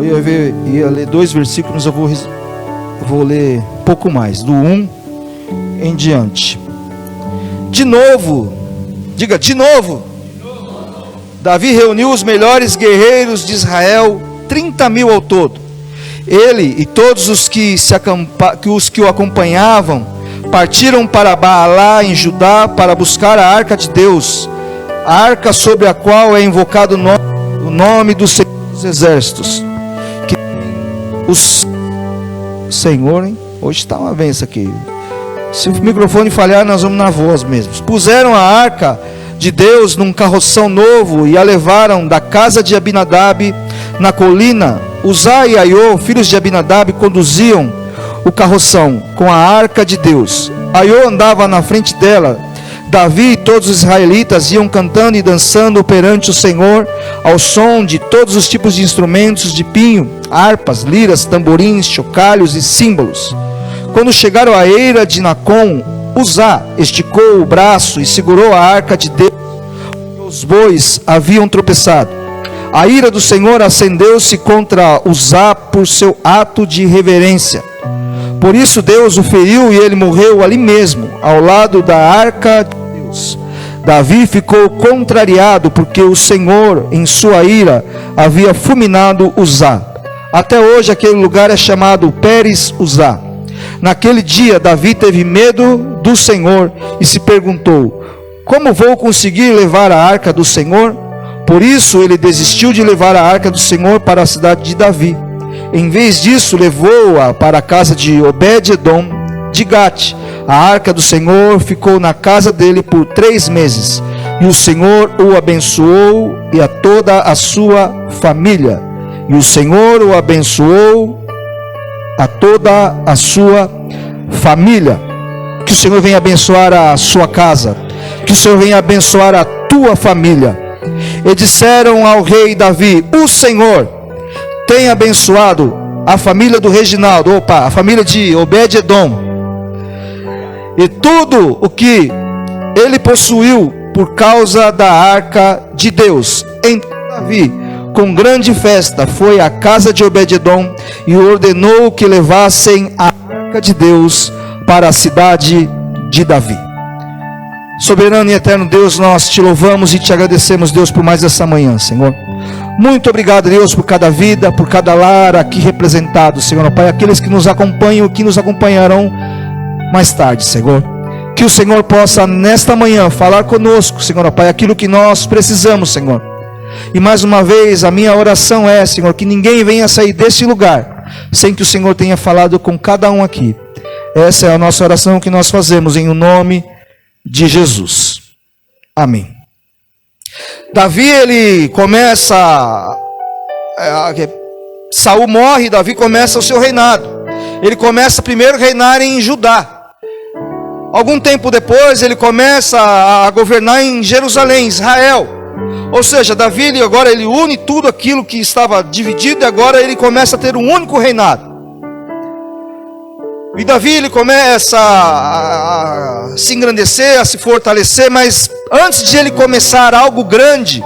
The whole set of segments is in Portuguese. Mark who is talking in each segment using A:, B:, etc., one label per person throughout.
A: ia ler 2 versículos, eu vou ler um pouco mais, do 1 em diante. De novo, diga de novo. Davi reuniu os melhores guerreiros de Israel, 30.000 ao todo. Ele e todos os que o acompanhavam partiram para Baalá em Judá para buscar a arca de Deus, a arca sobre a qual é invocado o nome do Senhor dos Exércitos. Que o Senhor, hein? Hoje está uma benção aqui. Se o microfone falhar, nós vamos na voz mesmo. Puseram a arca de Deus num carroção novo e a levaram da casa de Abinadab na colina. Uzá e Aiô, filhos de Abinadab, conduziam o carroção com a arca de Deus. Aiô andava na frente dela. Davi e todos os israelitas iam cantando e dançando perante o Senhor ao som de todos os tipos de instrumentos de pinho, harpas, liras, tamborins, chocalhos e símbolos. Quando chegaram à eira de Nacon, Uzá esticou o braço e segurou a arca de Deus. Os bois haviam tropeçado. A ira do Senhor acendeu-se contra Uzá por seu ato de irreverência. Por isso Deus o feriu e ele morreu ali mesmo, ao lado da arca de Deus. Davi ficou contrariado porque o Senhor, em sua ira, havia fulminado Uzá. Até hoje aquele lugar é chamado Pérez Uzá. Naquele dia Davi teve medo do Senhor e se perguntou: como vou conseguir levar a arca do Senhor? Por isso ele desistiu de levar a arca do Senhor para a cidade de Davi. Em vez disso, levou-a para a casa de Obed-edom de Gate. A arca do Senhor ficou na casa dele por 3 meses. E o Senhor o abençoou e a toda a sua família. E o Senhor o abençoou a toda a sua família. Que o Senhor venha abençoar a sua casa. Que o Senhor venha abençoar a tua família. E disseram ao rei Davi: o Senhor tem abençoado a família do Reginaldo, a família de Obed-edom, e tudo o que ele possuiu por causa da arca de Deus. Então Davi, com grande festa, foi à casa de Obed-edom e ordenou que levassem a arca de Deus para a cidade de Davi. Soberano e eterno Deus, nós te louvamos e te agradecemos, Deus, por mais essa manhã, Senhor. Muito obrigado, Deus, por cada vida, por cada lar aqui representado, Senhor, Pai, aqueles que nos acompanham e que nos acompanharão mais tarde, Senhor. Que o Senhor possa, nesta manhã, falar conosco, Senhor, Pai, aquilo que nós precisamos, Senhor. E mais uma vez, a minha oração é, Senhor, que ninguém venha sair desse lugar sem que o Senhor tenha falado com cada um aqui. Essa é a nossa oração que nós fazemos em o nome de Jesus. Amém. Davi, ele começa, Saul morre, Davi começa o seu reinado. Ele começa primeiro a reinar em Judá. Algum tempo depois, ele começa a governar em Jerusalém, Israel. Ou seja, Davi, agora ele une tudo aquilo que estava dividido e agora ele começa a ter um único reinado. E Davi, ele começa a se engrandecer, a se fortalecer, mas antes de ele começar algo grande,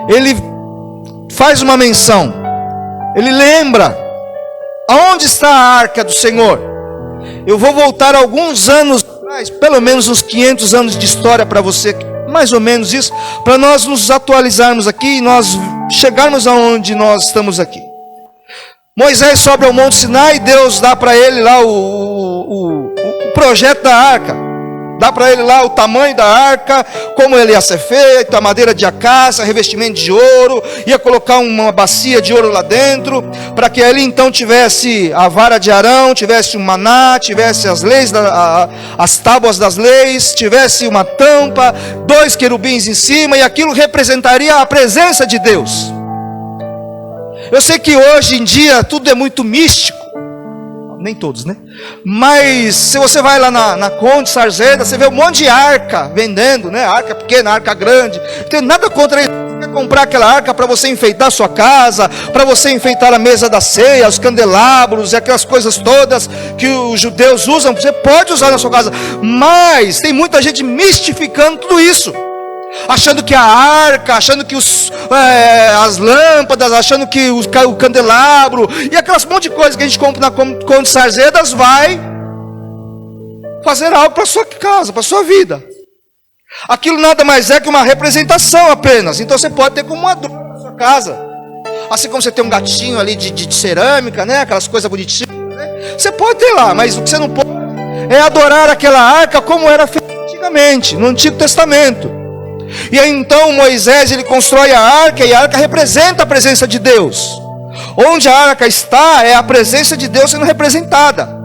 A: ele faz uma menção. Ele lembra: aonde está a arca do Senhor? Eu vou voltar alguns anos atrás, pelo menos uns 500 anos de história para você, mais ou menos isso, para nós nos atualizarmos aqui e nós chegarmos aonde nós estamos aqui. Moisés sobe ao Monte Sinai e Deus dá para ele lá o projeto da arca. Dá para ele lá o tamanho da arca, como ele ia ser feito, a madeira de acácia, revestimento de ouro, ia colocar uma bacia de ouro lá dentro, para que ali então tivesse a vara de Arão, tivesse o maná, tivesse as leis, as tábuas das leis, tivesse uma tampa, 2 querubins em cima, e aquilo representaria a presença de Deus. Eu sei que hoje em dia tudo é muito místico, nem todos, né? Mas se você vai lá na Conde Sarzeda, você vê um monte de arca vendendo, né? Arca pequena, arca grande. Não tem nada contra isso. Você quer comprar aquela arca para você enfeitar a sua casa, para você enfeitar a mesa da ceia, os candelabros e aquelas coisas todas que os judeus usam, você pode usar na sua casa. Mas tem muita gente mistificando tudo isso. achando que a arca, achando que as lâmpadas, achando que o candelabro, e aquelas monte de coisas que a gente compra na Conde Sarzedas, vai fazer algo para a sua casa, para a sua vida. Aquilo nada mais é que uma representação apenas. Então você pode ter como um adorno na sua casa, assim como você tem um gatinho ali de cerâmica, né? Aquelas coisas bonitinhas, né? Você pode ter lá, mas o que você não pode é adorar aquela arca como era feito antigamente, no Antigo Testamento. E aí então Moisés, ele constrói a arca, e a arca representa a presença de Deus. Onde a arca está, é a presença de Deus sendo representada.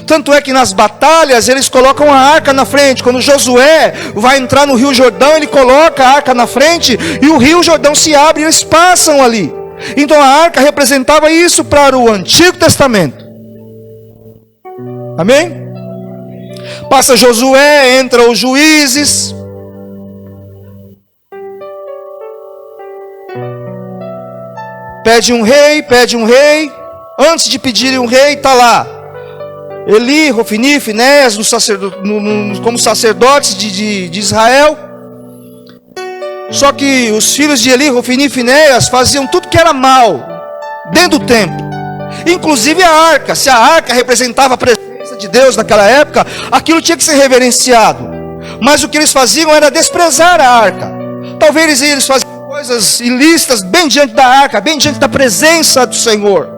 A: Tanto é que nas batalhas eles colocam a arca na frente. Quando Josué vai entrar no Rio Jordão, ele coloca a arca na frente, e o Rio Jordão se abre e eles passam ali. Então a arca representava isso para o Antigo Testamento. Amém? Passa Josué, entra os juízes. Pede um rei. Antes de pedirem um rei, está lá Eli, Hofni e Finéias como sacerdotes de Israel. Só que os filhos de Eli, Hofni e Finéias faziam tudo que era mal dentro do templo, inclusive a arca. Se a arca representava a presença de Deus naquela época, aquilo tinha que ser reverenciado. Mas o que eles faziam era desprezar a arca. Talvez eles faziam coisas ilícitas bem diante da arca, bem diante da presença do Senhor.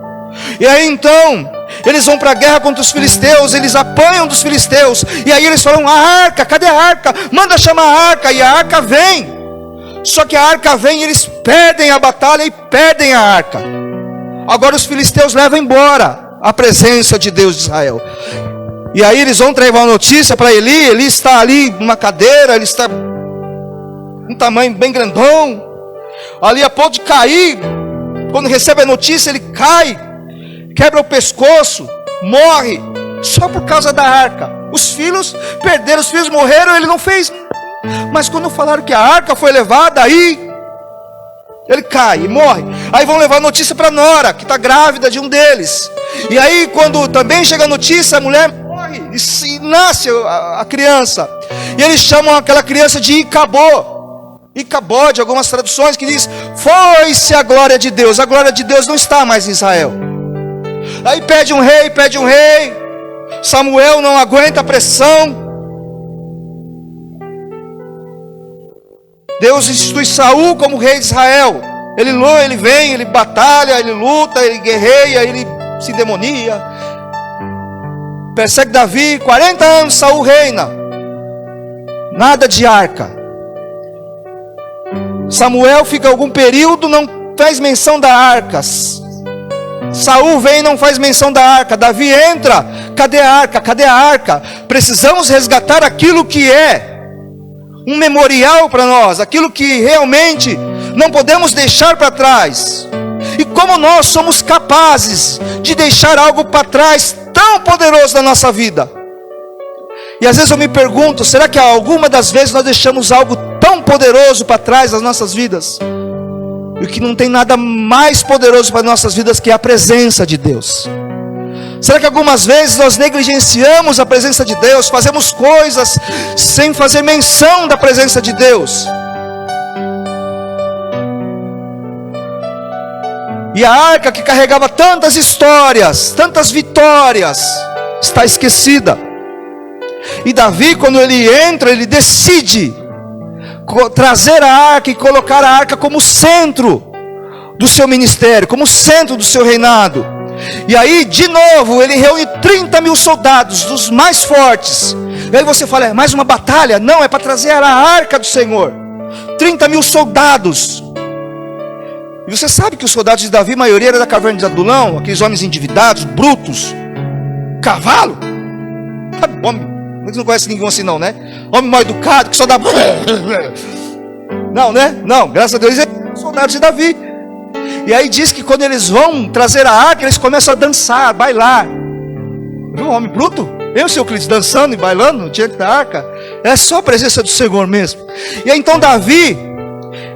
A: E aí então eles vão para a guerra contra os filisteus, eles apanham dos filisteus, e aí eles falam: a arca, cadê a arca? Manda chamar a arca. E a arca vem. Só que a arca vem e eles perdem a batalha e perdem a arca. Agora os filisteus levam embora a presença de Deus de Israel. E aí eles vão trazer uma notícia para Eli. Eli está ali numa cadeira, ele está um tamanho bem grandão, ali a ponto de cair. Quando recebe a notícia, ele cai, quebra o pescoço, morre, só por causa da arca. Os filhos perderam, os filhos morreram, ele não fez. Mas quando falaram que a arca foi levada, aí ele cai e morre. Aí vão levar a notícia para a nora, que está grávida de um deles. E aí quando também chega a notícia, a mulher morre e nasce a criança. E eles chamam aquela criança de Icabode, algumas traduções que diz: foi-se a glória de Deus. A glória de Deus não está mais em Israel. Aí pede um rei. Samuel não aguenta a pressão. Deus institui Saul como rei de Israel. Ele vem, ele batalha, ele luta, ele guerreia, ele se demonia, persegue Davi. 40 anos Saul reina, nada de arca. Samuel fica algum período, não faz menção da arca. Saul vem e não faz menção da arca. Davi entra, cadê a arca? Cadê a arca? Precisamos resgatar aquilo que é um memorial para nós, aquilo que realmente não podemos deixar para trás. E como nós somos capazes de deixar algo para trás tão poderoso na nossa vida? E às vezes eu me pergunto, será que alguma das vezes nós deixamos algo tão poderoso para trás das nossas vidas? E que não tem nada mais poderoso para nossas vidas que a presença de Deus. Será que algumas vezes nós negligenciamos a presença de Deus, fazemos coisas sem fazer menção da presença de Deus? E a arca que carregava tantas histórias, tantas vitórias, está esquecida. E Davi, quando ele entra, ele decide trazer a arca e colocar a arca como centro do seu ministério, como centro do seu reinado. E aí, de novo, ele reúne 30 mil soldados, dos mais fortes. E aí você fala: é mais uma batalha? Não, é para trazer a arca do Senhor. 30 mil soldados. E você sabe que os soldados de Davi, a maioria era da caverna de Adulão, aqueles homens endividados, brutos, cavalo. Homem, eles não conhecem ninguém assim não, né? Homem mal educado, que só dá... Não, né? Não, graças a Deus, eles eram soldados de Davi. E aí diz que quando eles vão trazer a arca, eles começam a dançar, a bailar. Viu um homem bruto? Eu, seu Euclides, dançando e bailando diante da arca. É só a presença do Senhor mesmo. E aí então Davi,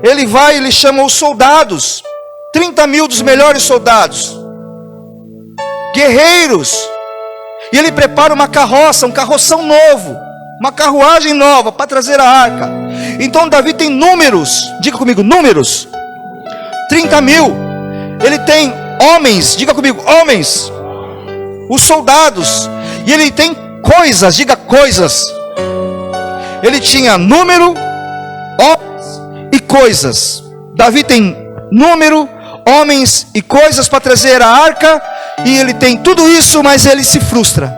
A: ele vai, ele chama os soldados, 30 mil dos melhores soldados, guerreiros. E ele prepara uma carroça, um carroção novo, uma carruagem nova para trazer a arca. Então Davi tem números, diga comigo, números, 30.000. Ele tem homens, diga comigo, homens, os soldados. E ele tem coisas, diga coisas. Ele tinha número, homens e coisas. Davi tem número, homens e coisas para trazer a arca. E ele tem tudo isso, mas ele se frustra.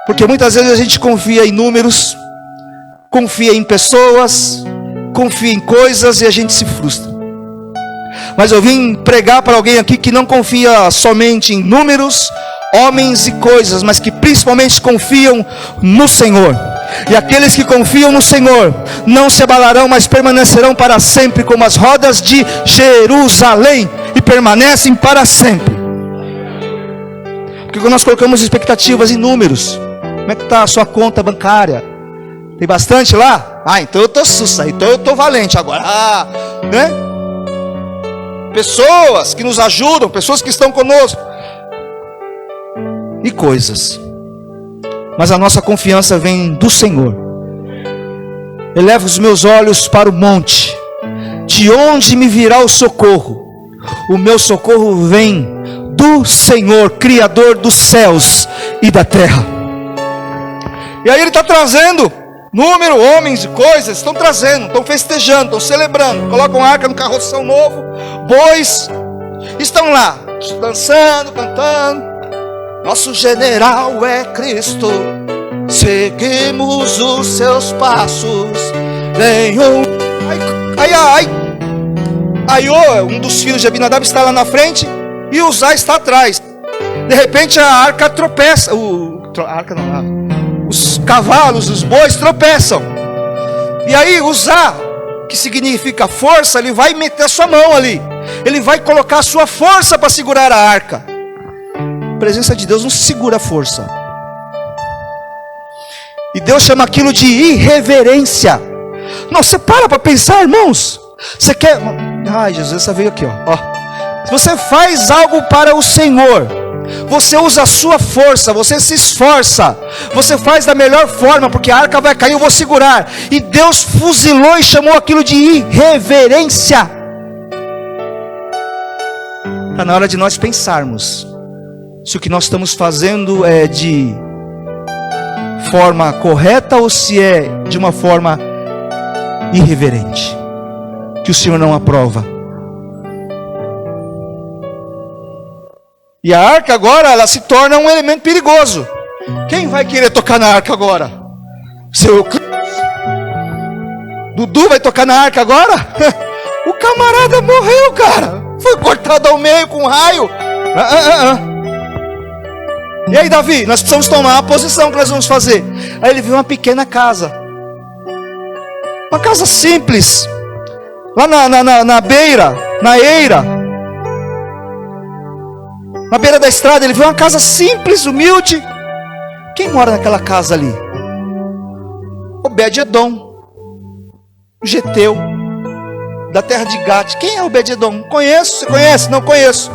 A: Porque muitas vezes a gente confia em números, confia em pessoas, confia em coisas e a gente se frustra. Mas eu vim pregar para alguém aqui que não confia somente em números, homens e coisas, mas que principalmente confiam no Senhor. E aqueles que confiam no Senhor não se abalarão, mas permanecerão para sempre como as rodas de Jerusalém, e permanecem para sempre. Porque quando nós colocamos expectativas em números, como é que está a sua conta bancária? Tem bastante lá? Então eu estou sussa, então eu estou valente agora. Né? Pessoas que nos ajudam, pessoas que estão conosco. E coisas. Mas a nossa confiança vem do Senhor. Eleva os meus olhos para o monte. De onde me virá o socorro? O meu socorro vem do Senhor, Criador dos céus e da terra. E aí ele está trazendo número, homens e coisas, estão trazendo, estão festejando, estão celebrando, colocam arca no carroção novo, bois, estão lá, dançando, cantando. Nosso general é Cristo, seguimos os seus passos, nenhum... Aí um dos filhos de Abinadab está lá na frente, e Uzá está atrás. De repente a arca tropeça, os cavalos, os bois tropeçam. E aí Uzá, que significa força, ele vai meter a sua mão ali. Ele vai colocar a sua força para segurar a arca. A presença de Deus não segura a força. E Deus chama aquilo de irreverência. Não, você para pensar, irmãos. Você quer... Jesus, essa veio aqui, ó. Se você faz algo para o Senhor, você usa a sua força, você se esforça, você faz da melhor forma, porque a arca vai cair, eu vou segurar. E Deus fuzilou e chamou aquilo de irreverência. Está na hora de nós pensarmos se o que nós estamos fazendo é de forma correta ou se é de uma forma irreverente, que o Senhor não aprova. E a arca agora, ela se torna um elemento perigoso. Quem vai querer tocar na arca agora? Seu Dudu vai tocar na arca agora? O camarada morreu, cara. Foi cortado ao meio com um raio. E aí, Davi, nós precisamos tomar a posição que nós vamos fazer. Aí ele viu uma pequena casa. Uma casa simples. Lá na beira, na eira. Na beira da estrada, ele viu uma casa simples, humilde. Quem mora naquela casa ali? Obed-edom, o geteu, da terra de Gate. Quem é Obed-edom? Conheço, você conhece? Não conheço.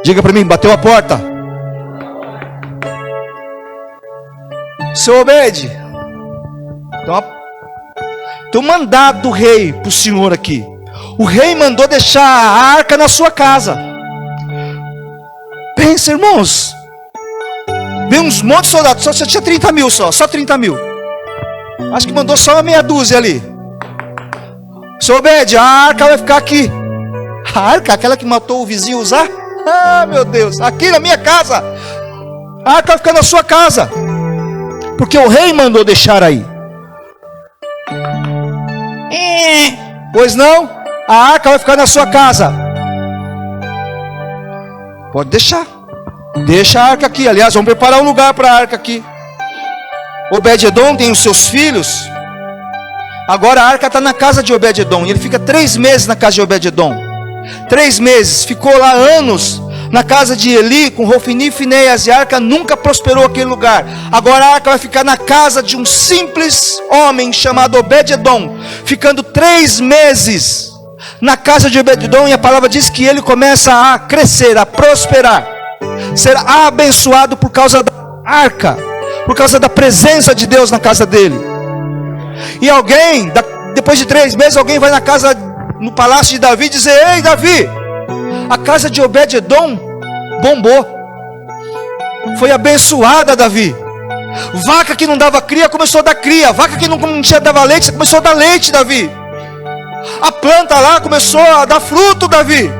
A: Diga para mim, bateu a porta. Seu Obed, tem um mandado do rei para o senhor aqui. O rei mandou deixar a arca na sua casa. Pensa, irmãos. Veio uns montes de soldados. Só tinha 30.000 só 30.000. Acho que mandou só uma meia dúzia ali. Seu Obed, a arca vai ficar aqui. A arca, aquela que matou o vizinho Uzá? Meu Deus, aqui na minha casa. A arca vai ficar na sua casa. Porque o rei mandou deixar aí. Pois não? A arca vai ficar na sua casa. Pode deixar. Deixa a arca aqui. Aliás, vamos preparar um lugar para a arca aqui. Obed-edom tem os seus filhos. Agora a arca está na casa de Obed-edom. E ele fica 3 meses na casa de Obed-edom. 3 meses. Ficou lá anos na casa de Eli com Hofni e Finéias. E a arca nunca prosperou aquele lugar. Agora a arca vai ficar na casa de um simples homem chamado Obed-edom. Ficando 3 meses na casa de Obed-edom, e a palavra diz que ele começa a crescer, a prosperar, ser abençoado por causa da arca, por causa da presença de Deus na casa dele. E alguém, depois de 3 meses, alguém vai no palácio de Davi, dizer: ei Davi, a casa de Obed-edom bombou, foi abençoada, Davi. Vaca que não dava cria, começou a dar cria. Vaca que não tinha dava leite, começou a dar leite, Davi. A planta lá começou a dar fruto, Davi.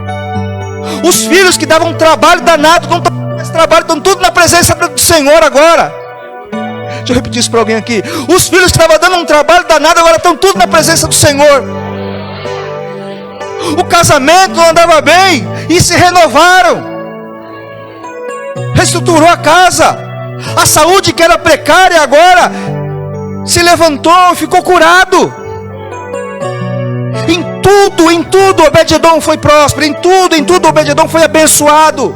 A: Os filhos que davam trabalho danado, não estão mais trabalho, estão tudo na presença do Senhor agora. Deixa eu repetir isso para alguém aqui. Os filhos que estavam dando um trabalho danado, agora estão tudo na presença do Senhor. O casamento não andava bem e se renovaram. Reestruturou a casa. A saúde que era precária agora se levantou e ficou curado. Em tudo Obed-edom foi próspero. Em tudo Obed-edom foi abençoado.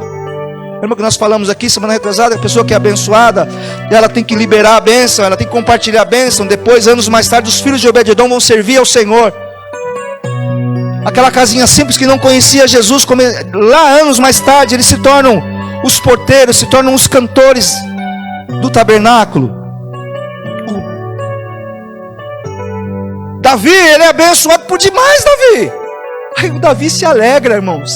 A: Lembra que nós falamos aqui semana retrasada? A pessoa que é abençoada, ela tem que liberar a bênção, ela tem que compartilhar a bênção. Depois, anos mais tarde, os filhos de Obed-edom vão servir ao Senhor. Aquela casinha simples que não conhecia Jesus, lá anos mais tarde eles se tornam os porteiros, se tornam os cantores do tabernáculo. Davi, ele é abençoado por demais, Davi. Aí o Davi se alegra, irmãos,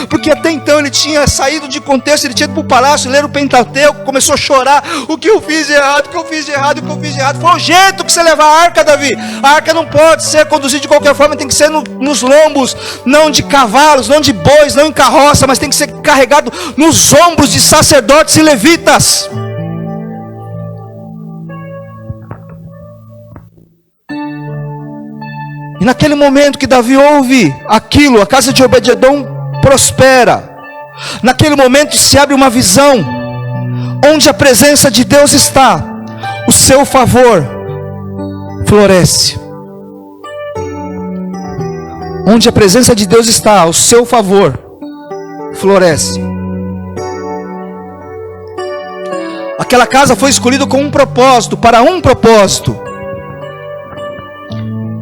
A: porque até então ele tinha saído de contexto, ele tinha ido para o palácio, ler o Pentateuco, começou a chorar: o que eu fiz de errado, o que eu fiz de errado, o que eu fiz de errado. Foi o jeito que você levar a arca, Davi. A arca não pode ser conduzida de qualquer forma, tem que ser nos lombos, não de cavalos, não de bois, não em carroça, mas tem que ser carregado nos ombros de sacerdotes e levitas. E naquele momento que Davi ouve aquilo, a casa de Obed-edom prospera. Naquele momento se abre uma visão, onde a presença de Deus está, o seu favor floresce. Onde a presença de Deus está, o seu favor floresce. Aquela casa foi escolhida com um propósito, para um propósito.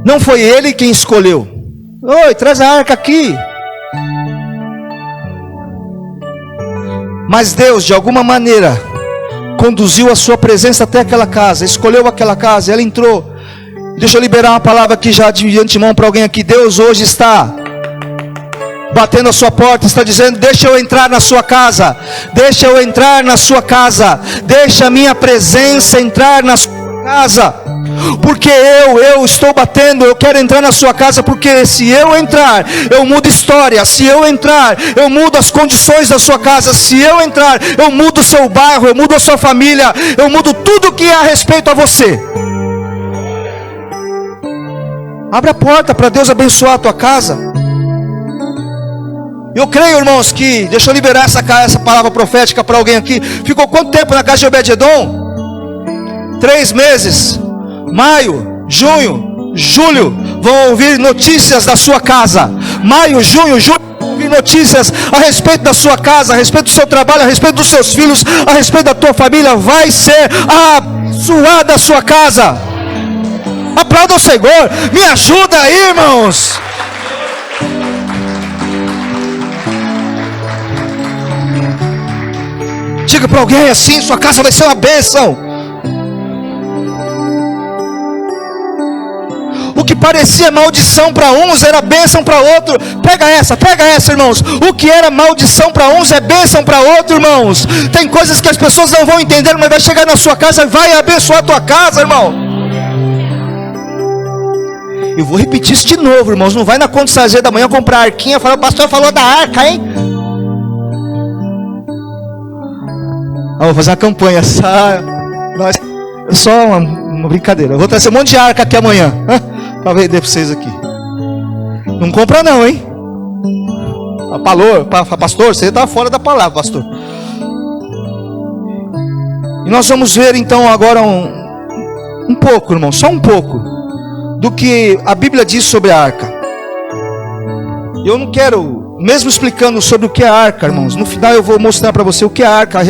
A: Não foi ele quem escolheu. Oi, traz a arca aqui. Mas Deus, de alguma maneira, conduziu a sua presença até aquela casa, escolheu aquela casa, ela entrou. Deixa eu liberar uma palavra aqui já de antemão para alguém aqui. Deus hoje está batendo a sua porta, está dizendo: deixa eu entrar na sua casa, deixa eu entrar na sua casa, deixa a minha presença entrar na sua casa. Porque eu estou batendo, eu quero entrar na sua casa, porque se eu entrar, eu mudo história. Se eu entrar, eu mudo as condições da sua casa. Se eu entrar, eu mudo o seu bairro, eu mudo a sua família, eu mudo tudo que é a respeito a você. Abre a porta para Deus abençoar a tua casa. Eu creio, irmãos, que, deixa eu liberar essa palavra profética para alguém aqui. Ficou quanto tempo na casa de Obed-edom? 3 meses. Maio, junho, julho, vão ouvir notícias da sua casa. Maio, junho, julho, vão ouvir notícias a respeito da sua casa, a respeito do seu trabalho, a respeito dos seus filhos, a respeito da tua família. Vai ser abençoada a sua casa. Aplauda o Senhor. Me ajuda aí, irmãos. Diga para alguém assim: sua casa vai ser uma bênção. O que parecia maldição para uns era bênção para outro. Pega essa, irmãos. O que era maldição para uns é bênção para outro, irmãos. Tem coisas que as pessoas não vão entender, mas vai chegar na sua casa e vai abençoar a tua casa, irmão. Eu vou repetir isso de novo, irmãos. Não vai na Conta Sazer da manhã comprar a arquinha e falar: o pastor falou da arca, hein? Vou fazer uma campanha. Só uma brincadeira. Eu vou trazer um monte de arca aqui amanhã para vender para vocês aqui. Não compra não, hein? Pastor, você está fora da palavra, pastor. E nós vamos ver então agora um pouco, irmão, só um pouco do que a Bíblia diz sobre a arca. Eu não quero, mesmo explicando sobre o que é a arca, irmãos, no final eu vou mostrar para você o que é a arca,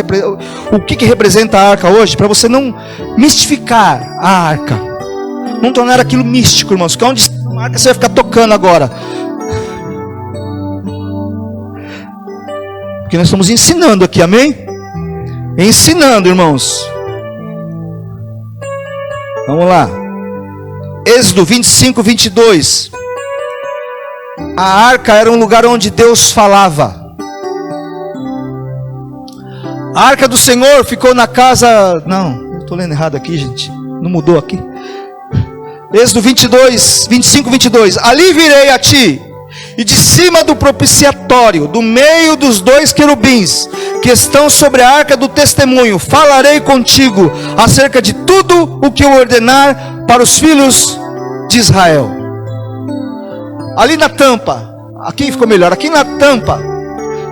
A: o que representa a arca hoje, para você não mistificar a arca, não tornar aquilo místico, irmãos, que onde está a arca você vai ficar tocando agora, porque nós estamos ensinando aqui, amém? Ensinando, irmãos. Vamos lá. Êxodo 25, 22. A arca era um lugar onde Deus falava. A arca do Senhor ficou na casa... Não, estou lendo errado aqui, gente. Não mudou aqui. Êxodo 25, 22. Ali virei a ti, e de cima do propiciatório, do meio dos dois querubins, que estão sobre a arca do testemunho, falarei contigo acerca de tudo o que eu ordenar para os filhos de Israel. Ali na tampa, aqui ficou melhor, aqui na tampa,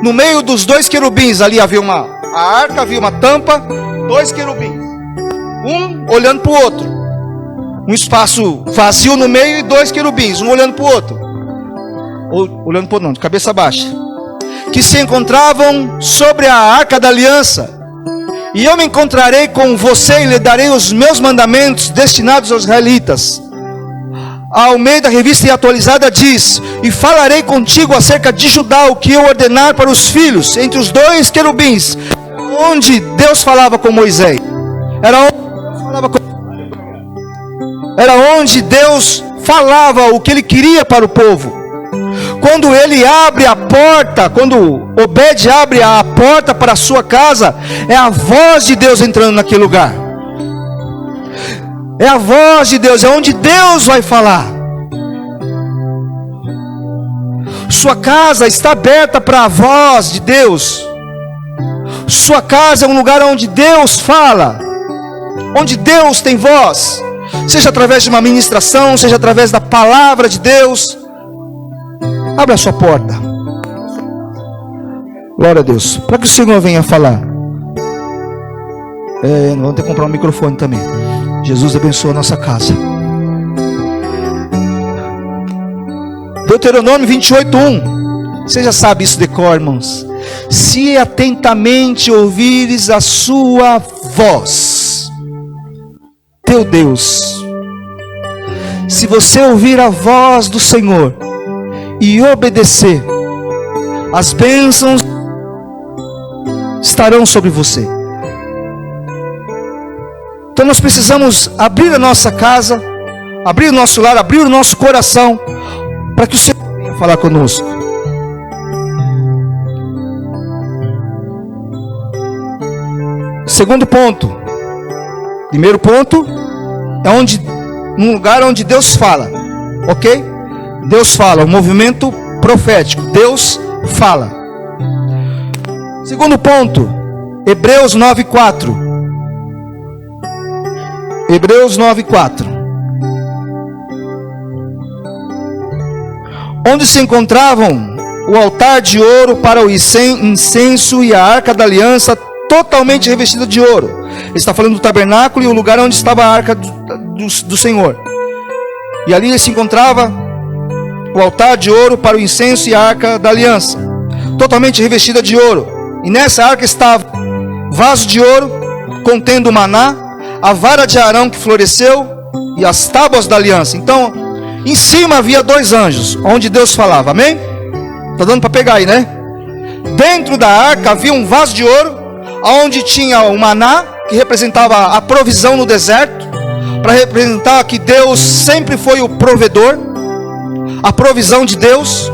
A: no meio dos dois querubins, ali havia a arca, havia uma tampa, dois querubins, um olhando para o outro, um espaço vazio no meio e dois querubins, um olhando para o outro, ou olhando para o outro não, de cabeça baixa, que se encontravam sobre a arca da aliança. E eu me encontrarei com você e lhe darei os meus mandamentos destinados aos israelitas. A Almeida, revista e atualizada, diz: e falarei contigo acerca de Judá o que eu ordenar para os filhos, entre os dois querubins, onde Deus falava com Moisés. Era onde Deus falava o que ele queria para o povo. Quando ele abre a porta, quando Obed abre a porta para a sua casa, é a voz de Deus entrando naquele lugar. É a voz de Deus, é onde Deus vai falar. Sua casa está aberta para a voz de Deus. Sua casa é um lugar onde Deus fala, onde Deus tem voz, seja através de uma ministração, seja através da palavra de Deus. Abra a sua porta. Glória a Deus. Para que o Senhor venha falar. Vamos ter que comprar um microfone também. Jesus abençoa a nossa casa. Deuteronômio 28:1. Você já sabe isso de cor, irmãos. Se atentamente ouvires a sua voz, teu Deus. Se você ouvir a voz do Senhor e obedecer, as bênçãos estarão sobre você. Então nós precisamos abrir a nossa casa, abrir o nosso lar, abrir o nosso coração, para que o Senhor venha falar conosco. Segundo ponto. Primeiro ponto é um lugar onde Deus fala, ok? Deus fala, um movimento profético. Deus fala. Segundo ponto, Hebreus 9:4. Hebreus 9:4. Onde se encontravam o altar de ouro para o incenso e a arca da aliança totalmente revestida de ouro. Ele está falando do tabernáculo e o lugar onde estava a arca do Senhor. E ali se encontrava o altar de ouro para o incenso e a arca da aliança, totalmente revestida de ouro. E nessa arca estava vaso de ouro contendo o maná, a vara de Arão que floresceu e as tábuas da aliança. Então, em cima havia dois anjos, onde Deus falava, amém? Está dando para pegar aí, né? Dentro da arca havia um vaso de ouro, onde tinha o maná, que representava a provisão no deserto, para representar que Deus sempre foi o provedor, a provisão de Deus.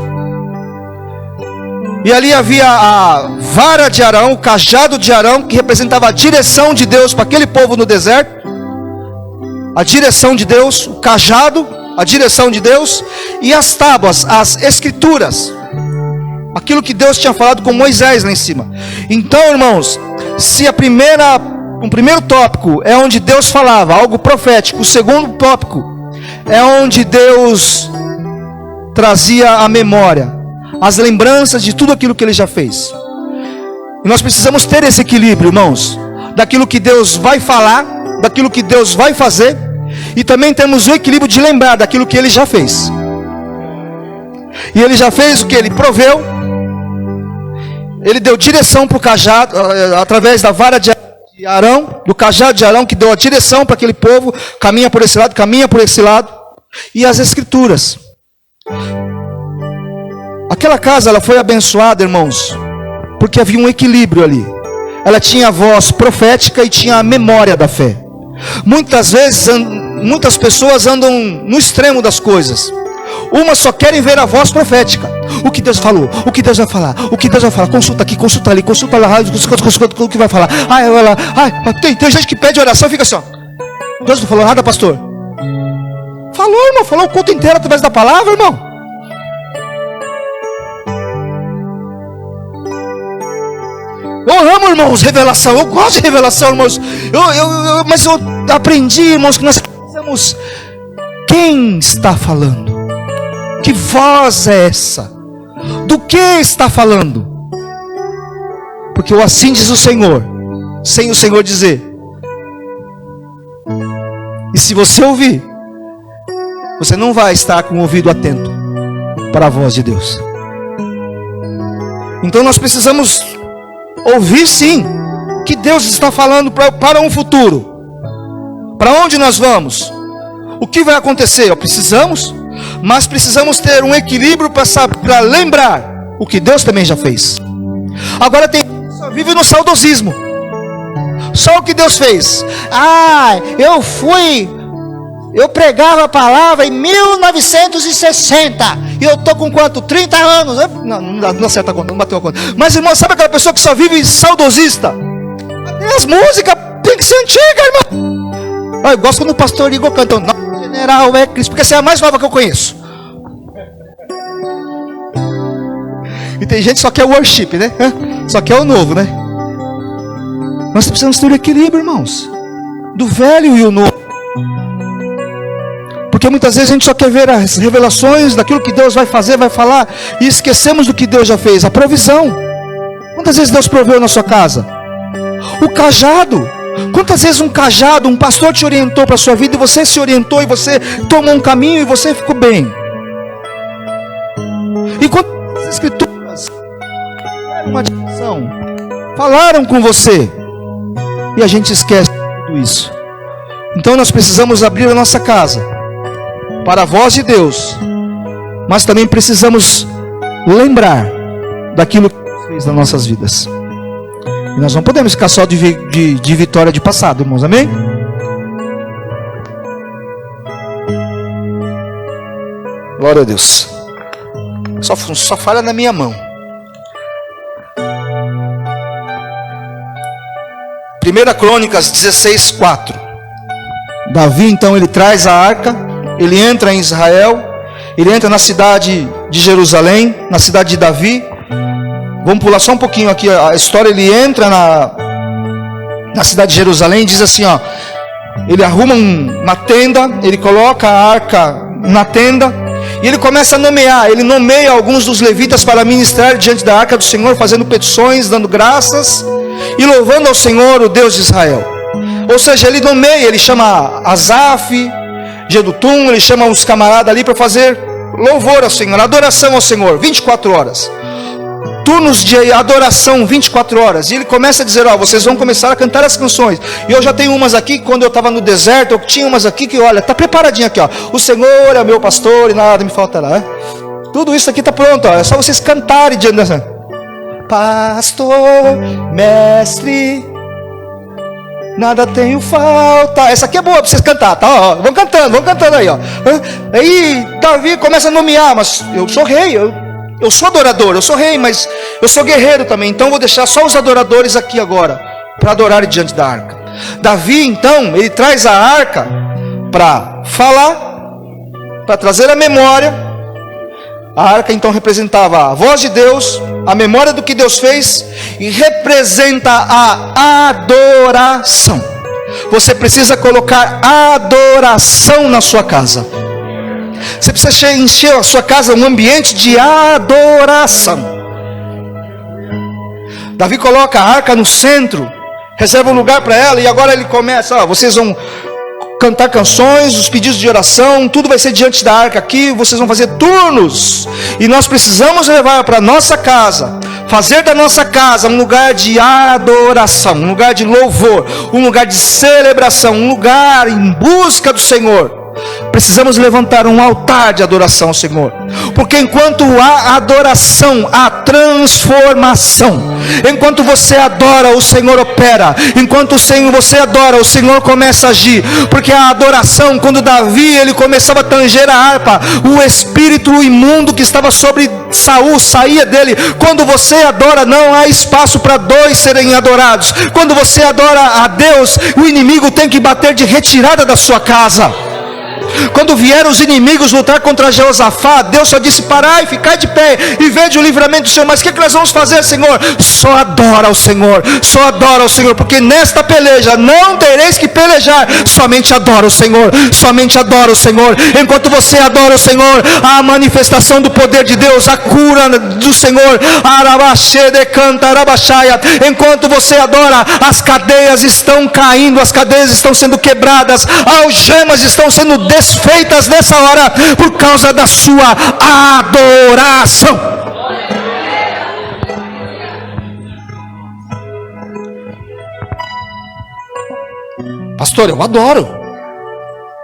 A: E ali havia a vara de Arão, o cajado de Arão, que representava a direção de Deus para aquele povo no deserto. A direção de Deus, o cajado, a direção de Deus. E as tábuas, as escrituras, aquilo que Deus tinha falado com Moisés lá em cima. Então, irmãos, se o primeiro tópico é onde Deus falava, algo profético. O segundo tópico é onde Deus trazia a memória, as lembranças de tudo aquilo que Ele já fez. E nós precisamos ter esse equilíbrio, irmãos, daquilo que Deus vai falar, daquilo que Deus vai fazer, e também temos o equilíbrio de lembrar daquilo que Ele já fez. E Ele já fez o que? Ele proveu. Ele deu direção para o cajado, através da vara de Arão, do cajado de Arão, que deu a direção para aquele povo, caminha por esse lado, caminha por esse lado. E as escrituras. Aquela casa, ela foi abençoada, irmãos, porque havia um equilíbrio ali. Ela tinha a voz profética e tinha a memória da fé. Muitas vezes muitas pessoas andam no extremo das coisas. Umas só querem ver a voz profética. O que Deus falou, o que Deus vai falar, o que Deus vai falar. Consulta aqui, consulta ali, consulta lá, consulta o que vai falar. Tem gente que pede oração e fica assim, ó. Deus não falou nada, pastor? Falou, irmão, falou o culto inteiro através da palavra, irmão. Eu amo, irmãos, revelação. Eu gosto de revelação, irmãos. Mas eu aprendi, irmãos, que nós precisamos. Quem está falando? Que voz é essa? Do que está falando? Porque o assim diz o Senhor, sem o Senhor dizer. E se você ouvir, você não vai estar com o ouvido atento para a voz de Deus. Então nós precisamos ouvir sim que Deus está falando para um futuro. Para onde nós vamos? O que vai acontecer? Precisamos, mas precisamos ter um equilíbrio para lembrar o que Deus também já fez. Agora tem gente que só vive no saudosismo. Só o que Deus fez. Eu pregava a palavra em 1960. E eu estou com quanto? 30 anos. Não acerta a conta, não bateu a conta. Mas, irmão, sabe aquela pessoa que só vive saudosista? As músicas tem que ser antiga, irmão. Eu gosto quando o pastor Igor canta. Não, general é Cristo, porque essa é a mais nova que eu conheço. E tem gente que só quer worship, né? Só quer o novo, né? Nós precisamos ter o equilíbrio, irmãos, do velho e o novo. Porque muitas vezes a gente só quer ver as revelações daquilo que Deus vai fazer, vai falar, e esquecemos do que Deus já fez, a provisão. Quantas vezes Deus proveu na sua casa? O cajado. Quantas vezes um cajado, um pastor te orientou para a sua vida, e você se orientou, e você tomou um caminho, e você ficou bem? E quantas escrituras deram uma direção, falaram com você, e a gente esquece tudo isso. Então nós precisamos abrir a nossa casa para a voz de Deus, mas também precisamos lembrar daquilo que Deus fez nas nossas vidas. E nós não podemos ficar só de vitória de passado, irmãos, amém? Glória a Deus. Só falha na minha mão. 1 Crônicas 16:4. Davi então ele traz a arca. Ele entra em Israel, ele entra na cidade de Jerusalém, na cidade de Davi. Vamos pular só um pouquinho aqui a história. Ele entra na cidade de Jerusalém e diz assim, ó. Ele arruma uma tenda, ele coloca a arca na tenda, e ele começa a nomear. Ele nomeia alguns dos levitas para ministrar diante da arca do Senhor, fazendo petições, dando graças e louvando ao Senhor, o Deus de Israel. Ou seja, ele nomeia, ele chama Asaf, Jedutum, ele chama os camaradas ali para fazer louvor ao Senhor, adoração ao Senhor, 24 horas. Turnos de adoração, 24 horas. E ele começa a dizer, vocês vão começar a cantar as canções. E eu já tenho umas aqui, quando eu estava no deserto, eu tinha umas aqui que, olha, está preparadinha aqui, ó. O Senhor é meu pastor e nada me faltará. Tudo isso aqui está pronto, ó. É só vocês cantarem diante dessa. Pastor, mestre, nada tenho falta. Essa aqui é boa para vocês cantar, tá? Ó, vão cantando aí, ó. Aí Davi começa a nomear, mas eu sou rei, eu sou adorador, eu sou rei, mas eu sou guerreiro também. Então vou deixar só os adoradores aqui agora, para adorarem diante da arca. Davi então, ele traz a arca para falar, para trazer a memória. A arca então representava a voz de Deus, a memória do que Deus fez, e representa a adoração. Você precisa colocar adoração na sua casa. Você precisa encher a sua casa um ambiente de adoração. Davi coloca a arca no centro, reserva um lugar para ela, e agora ele começa, vocês vão cantar canções, os pedidos de oração, tudo vai ser diante da arca aqui, vocês vão fazer turnos, e nós precisamos levar para nossa casa, fazer da nossa casa um lugar de adoração, um lugar de louvor, um lugar de celebração, um lugar em busca do Senhor, precisamos levantar um altar de adoração ao Senhor, porque enquanto há adoração, há transformação. Enquanto você adora, o Senhor opera. Enquanto você adora, o Senhor começa a agir. Porque a adoração, quando Davi ele começava a tanger a harpa, o espírito imundo que estava sobre Saul saía dele. Quando você adora, não há espaço para dois serem adorados. Quando você adora a Deus, o inimigo tem que bater de retirada da sua casa. Quando vieram os inimigos lutar contra Jeosafá, Deus só disse: parai, ficai de pé e vede o livramento do Senhor. Mas o que nós vamos fazer, Senhor? Só adora ao Senhor, só adora ao Senhor, porque nesta peleja não tereis que pelejar, somente adora o Senhor, somente adora o Senhor. Enquanto você adora o Senhor, há a manifestação do poder de Deus, a cura do Senhor. Enquanto você adora, as cadeias estão caindo, as cadeias estão sendo quebradas, algemas estão sendo desfeitas nessa hora, por causa da sua adoração. Pastor, eu adoro.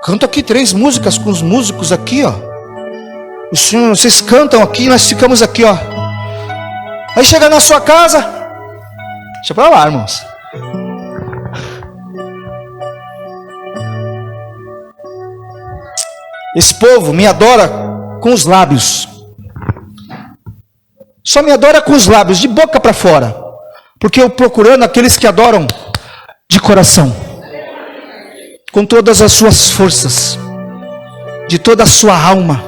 A: Canto aqui 3 músicas com os músicos aqui, ó. Vocês cantam aqui, nós ficamos aqui, ó. Aí chega na sua casa, deixa pra lá, irmãos. Esse povo me adora com os lábios. Só me adora com os lábios, de boca para fora. Porque eu procurando aqueles que adoram de coração, com todas as suas forças, de toda a sua alma,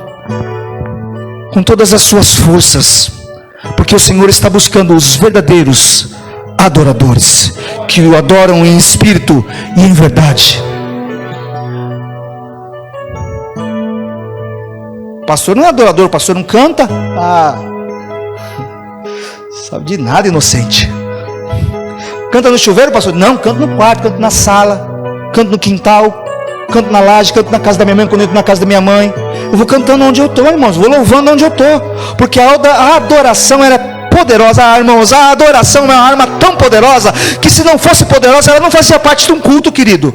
A: com todas as suas forças. Porque o Senhor está buscando os verdadeiros adoradores, que o adoram em espírito e em verdade. Pastor não é adorador, pastor não canta. Sabe de nada, inocente. Canta no chuveiro, pastor? Não, canto no quarto, canto na sala, canto no quintal, canto na laje, canto na casa da minha mãe, quando eu entro na casa da minha mãe. Eu vou cantando onde eu estou, irmãos, vou louvando onde eu estou. Porque a adoração era poderosa, irmãos. A adoração é uma arma tão poderosa, que se não fosse poderosa, ela não fazia parte de um culto, querido.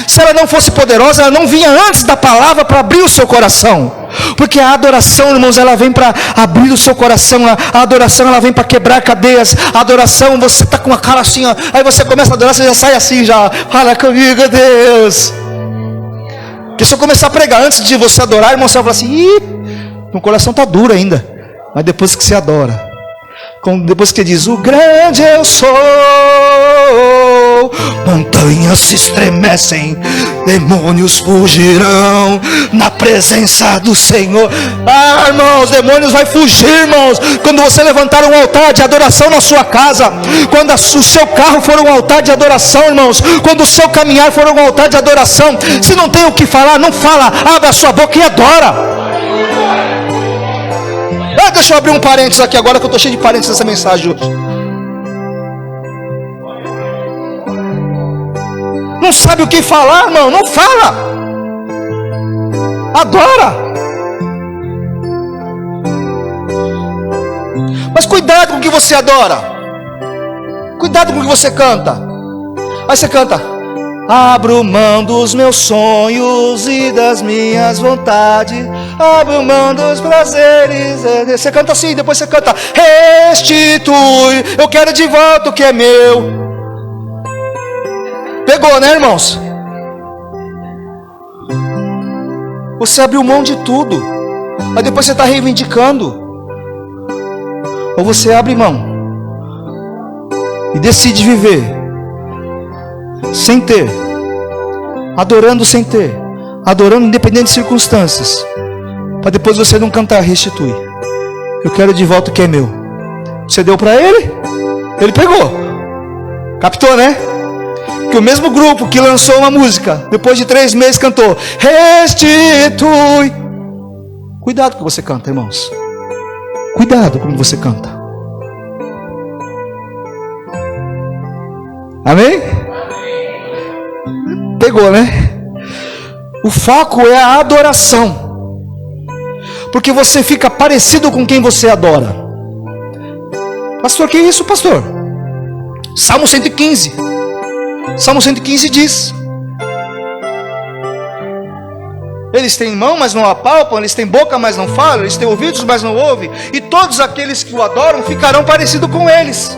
A: Se ela não fosse poderosa, ela não vinha antes da palavra para abrir o seu coração. Porque a adoração, irmãos, ela vem para abrir o seu coração. A adoração, ela vem para quebrar cadeias. A adoração, você está com a cara assim, ó, aí você começa a adorar, você já sai assim, já fala comigo, Deus. Porque se eu começar a pregar antes de você adorar, irmão, você vai falar assim: ih, meu coração está duro ainda. Mas depois que você adora, depois que diz: o grande eu sou, montanhas se estremecem, demônios fugirão na presença do Senhor. Irmãos, demônios vai fugir, irmãos, quando você levantar um altar de adoração na sua casa. Quando o seu carro for um altar de adoração, irmãos. Quando o seu caminhar for um altar de adoração. Se não tem o que falar, não fala, abre a sua boca e adora. Deixa eu abrir um parênteses aqui agora, que eu estou cheio de parênteses nessa mensagem hoje. Não sabe o que falar, irmão? Não fala. Adora. Mas cuidado com o que você adora. Cuidado com o que você canta. Aí você canta: abro mão dos meus sonhos e das minhas vontades, abro mão dos prazeres. Você canta assim, depois você canta: restitui, eu quero de volta o que é meu. Pegou, né, irmãos? Você abriu mão de tudo, aí depois você está reivindicando. Ou você abre mão e decide viver sem ter, adorando sem ter, adorando independente de circunstâncias, para depois você não cantar: restitui, eu quero de volta o que é meu. Você deu para ele, ele pegou. Captou, né? Que o mesmo grupo que lançou uma música, depois de 3 meses cantou: restitui. Cuidado com o que você canta, irmãos. Cuidado com o que você canta. Amém? Pegou, né? O foco é a adoração, porque você fica parecido com quem você adora. Pastor, que isso, pastor? Salmo 115. Salmo 115 diz: Eles têm mão, mas não apalpam, eles têm boca, mas não falam, eles têm ouvidos, mas não ouvem, e todos aqueles que o adoram ficarão parecidos com eles.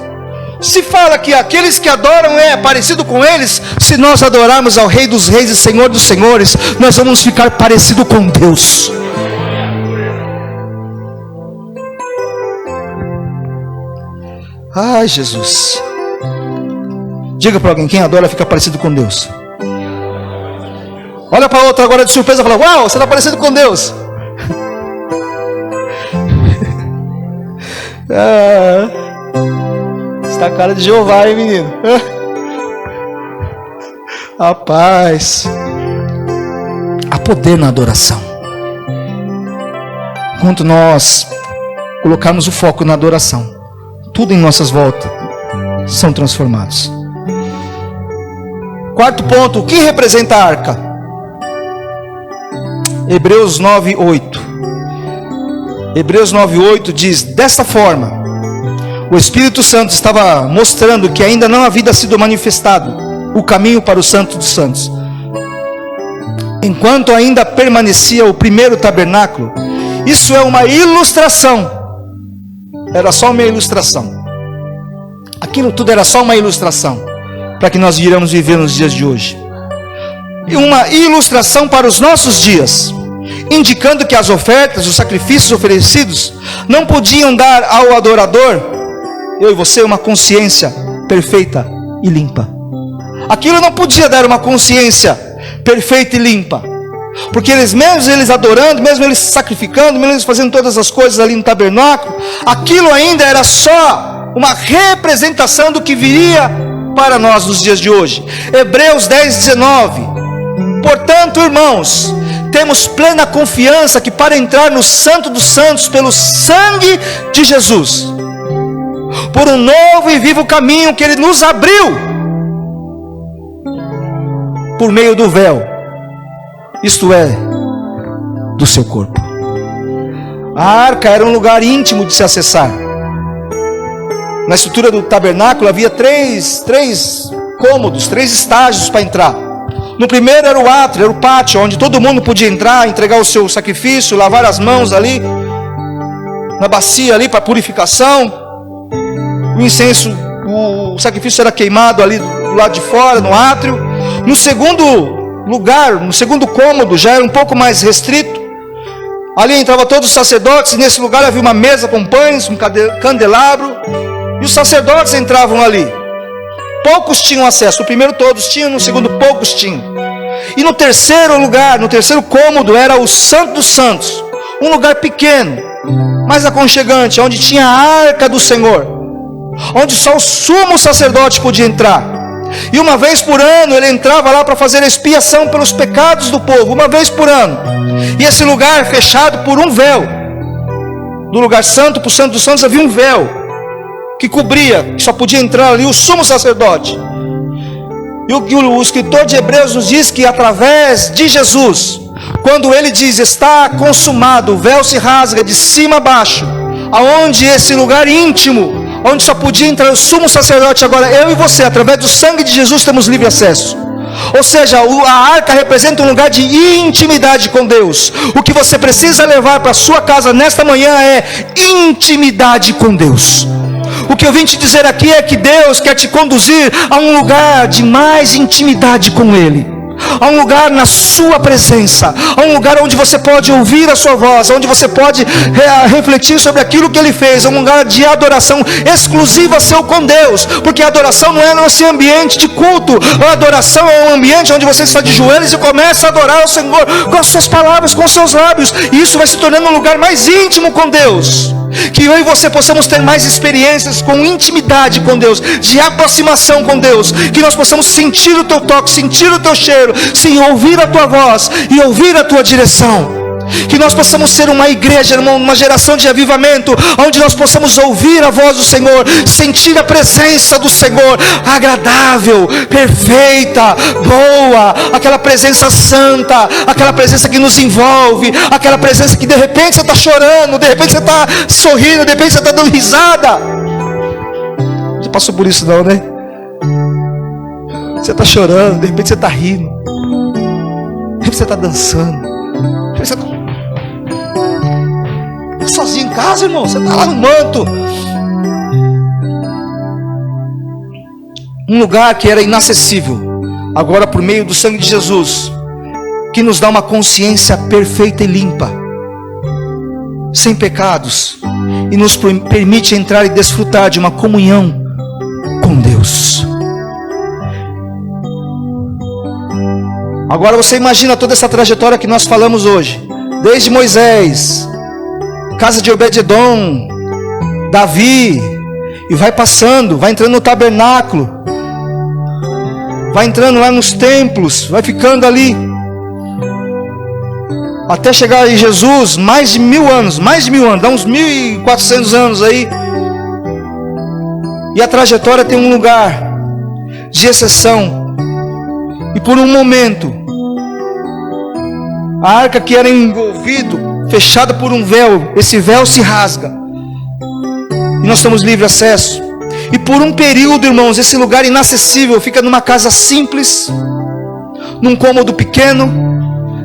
A: Se fala que aqueles que adoram é parecido com eles, se nós adorarmos ao Rei dos Reis e Senhor dos Senhores, nós vamos ficar parecido com Deus. Ai, Jesus. Diga para alguém, quem adora fica parecido com Deus. Olha para outra agora de surpresa e fala: uau, você está parecido com Deus. Está a cara de Jeová, hein, menino? Rapaz, há poder na adoração. Enquanto nós colocarmos o foco na adoração, tudo em nossas voltas são transformados. Quarto ponto, o que representa a arca? Hebreus 9:8. Hebreus 9:8 diz: desta forma, o Espírito Santo estava mostrando que ainda não havia sido manifestado o caminho para o Santo dos Santos. Enquanto ainda permanecia o primeiro tabernáculo, isso é uma ilustração. Era só uma ilustração. Aquilo tudo era só uma ilustração para que nós iremos viver nos dias de hoje. E uma ilustração para os nossos dias, indicando que as ofertas, os sacrifícios oferecidos não podiam dar ao adorador, eu e você, uma consciência perfeita e limpa. Aquilo não podia dar uma consciência perfeita e limpa, porque eles adorando, mesmo eles sacrificando, mesmo eles fazendo todas as coisas ali no tabernáculo, aquilo ainda era só uma representação do que viria para nós nos dias de hoje. Hebreus 10:19. Portanto, irmãos, temos plena confiança que para entrar no Santo dos Santos pelo sangue de Jesus, por um novo e vivo caminho que Ele nos abriu, por meio do véu, isto é, do seu corpo. A arca era um lugar íntimo de se acessar. Na estrutura do tabernáculo havia três cômodos, 3 estágios para entrar. No primeiro era o átrio, era o pátio, onde todo mundo podia entrar, entregar o seu sacrifício, lavar as mãos ali, na bacia ali para purificação. O incenso, o sacrifício era queimado ali do lado de fora, no átrio. No segundo lugar, no segundo cômodo, já era um pouco mais restrito. Ali entravam todos os sacerdotes, e nesse lugar havia uma mesa com pães, um candelabro, e os sacerdotes entravam ali. Poucos tinham acesso. No primeiro todos tinham, no segundo poucos tinham. E no terceiro lugar, no terceiro cômodo, era o Santo dos Santos, um lugar pequeno, mais aconchegante, onde tinha a arca do Senhor, onde só o sumo sacerdote podia entrar. E uma vez por ano ele entrava lá para fazer a expiação pelos pecados do povo, uma vez por ano. E esse lugar fechado por um véu. Do lugar santo para o Santo dos Santos havia um véu que cobria, que só podia entrar ali o sumo sacerdote. E o escritor de Hebreus nos diz que através de Jesus, quando ele diz está consumado, o véu se rasga de cima a baixo, aonde esse lugar íntimo, onde só podia entrar o sumo sacerdote, agora eu e você, através do sangue de Jesus, temos livre acesso. Ou seja, a arca representa um lugar de intimidade com Deus. O que você precisa levar para a sua casa nesta manhã é intimidade com Deus. O que eu vim te dizer aqui é que Deus quer te conduzir a um lugar de mais intimidade com Ele, a um lugar na sua presença, a um lugar onde você pode ouvir a sua voz, onde você pode refletir sobre aquilo que Ele fez, a um lugar de adoração exclusiva seu com Deus, porque a adoração não é nesse ambiente de culto, a adoração é um ambiente onde você está de joelhos e começa a adorar o Senhor com as suas palavras, com os seus lábios, e isso vai se tornando um lugar mais íntimo com Deus. Que eu e você possamos ter mais experiências com intimidade com Deus, de aproximação com Deus, que nós possamos sentir o teu toque, sentir o teu cheiro, sim, ouvir a tua voz e ouvir a tua direção. Que nós possamos ser uma igreja, uma geração de avivamento, onde nós possamos ouvir a voz do Senhor, sentir a presença do Senhor, agradável, perfeita, boa, aquela presença santa, aquela presença que nos envolve, aquela presença que de repente você está chorando, de repente você está sorrindo, de repente você está dando risada. Você passou por isso não, né? Você está chorando, de repente você está rindo, de repente você está dançando. Você está sozinho em casa, irmão? Você está lá no manto. Um lugar que era inacessível, agora por meio do sangue de Jesus, que nos dá uma consciência perfeita e limpa, sem pecados, e nos permite entrar e desfrutar de uma comunhão com Deus. Agora você imagina toda essa trajetória que nós falamos hoje, desde Moisés, casa de Obed-edom, Davi, e vai passando, vai entrando no tabernáculo, vai entrando lá nos templos, vai ficando ali, até chegar em Jesus, mais de 1000 anos, dá uns 1400 anos aí. E a trajetória tem um lugar de exceção. E por um momento, a arca que era envolvido, fechada por um véu, esse véu se rasga. E nós temos livre acesso. E por um período, irmãos, esse lugar inacessível fica numa casa simples, num cômodo pequeno,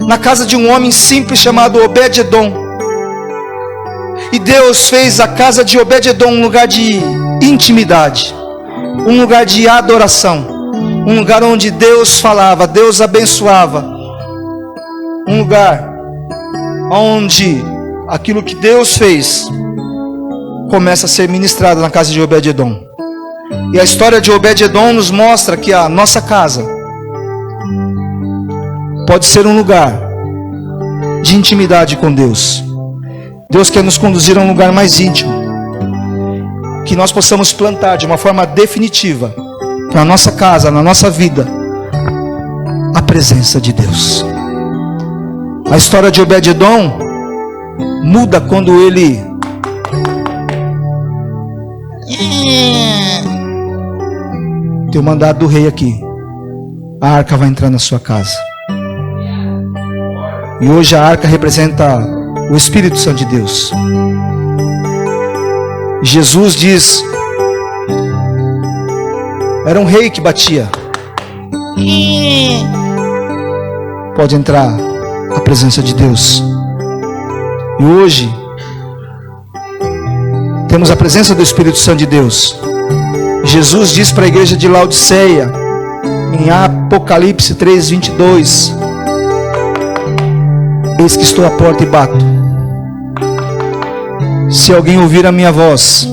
A: na casa de um homem simples chamado Obed-edom. E Deus fez a casa de Obed-edom um lugar de intimidade, um lugar de adoração, um lugar onde Deus falava, Deus abençoava, um lugar onde aquilo que Deus fez começa a ser ministrado na casa de Obed-edom. E a história de Obed-edom nos mostra que a nossa casa pode ser um lugar de intimidade com Deus. Deus quer nos conduzir a um lugar mais íntimo, que nós possamos plantar de uma forma definitiva na nossa casa, na nossa vida, a presença de Deus. A história de Obed-edom muda quando ele tem o mandado do rei aqui. A arca vai entrar na sua casa. E hoje a arca representa o Espírito Santo de Deus. Jesus diz: era um rei que batia. Pode entrar a presença de Deus. E hoje temos a presença do Espírito Santo de Deus. Jesus diz para a igreja de Laodiceia, em Apocalipse 3:22: eis que estou à porta e bato. Se alguém ouvir a minha voz